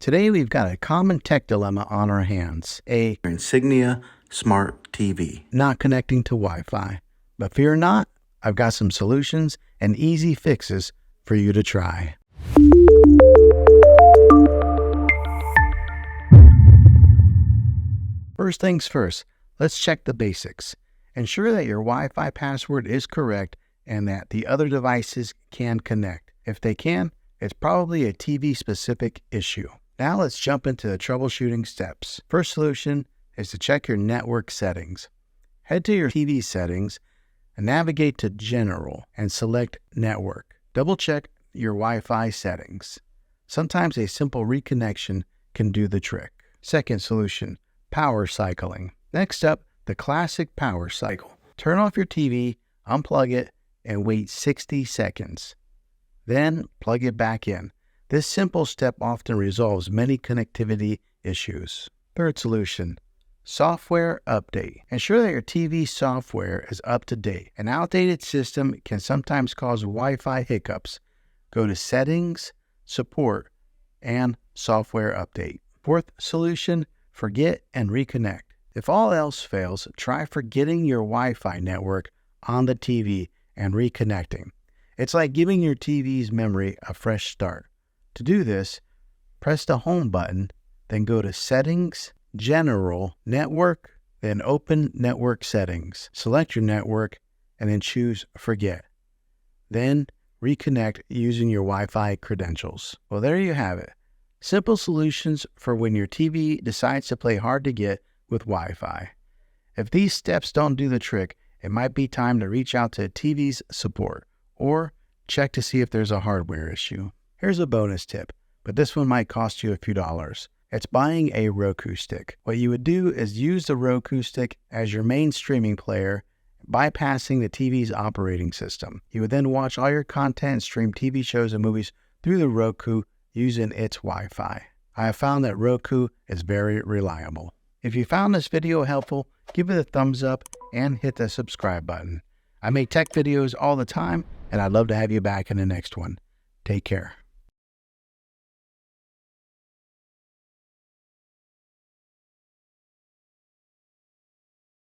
Today we've got a common tech dilemma on our hands. A Insignia Smart TV. not connecting to Wi-Fi. But fear not, I've got some solutions and easy fixes for you to try. First things first, let's check the basics. Ensure that your Wi-Fi password is correct and that the other devices can connect. If they can, it's probably a TV-specific issue. Now let's jump into the troubleshooting steps. First solution is to check your network settings. Head to your TV settings and navigate to General and select Network. Double check your Wi-Fi settings. Sometimes a simple reconnection can do the trick. Second solution, power cycling. Next up, the classic power cycle. Turn off your TV, unplug it, and wait 60 seconds. Then plug it back in. This simple step often resolves many connectivity issues. Third solution, software update. Ensure that your TV software is up to date. An outdated system can sometimes cause Wi-Fi hiccups. Go to Settings, Support, and Software Update. Fourth solution, forget and reconnect. If all else fails, try forgetting your Wi-Fi network on the TV and reconnecting. It's like giving your TV's memory a fresh start. To do this, press the Home button, then go to Settings, General, Network, then open Network Settings. Select your network and then choose Forget. Then reconnect using your Wi-Fi credentials. Well, there you have it. Simple solutions for when your TV decides to play hard to get with Wi-Fi. If these steps don't do the trick, it might be time to reach out to TV's support or check to see if there's a hardware issue. Here's a bonus tip, but this one might cost you a few dollars. It's buying a Roku stick. What you would do is use the Roku stick as your main streaming player, bypassing the TV's operating system. You would then watch all your content and stream TV shows and movies through the Roku using its Wi-Fi. I have found that Roku is very reliable. If you found this video helpful, give it a thumbs up and hit the subscribe button. I make tech videos all the time, and I'd love to have you back in the next one. Take care.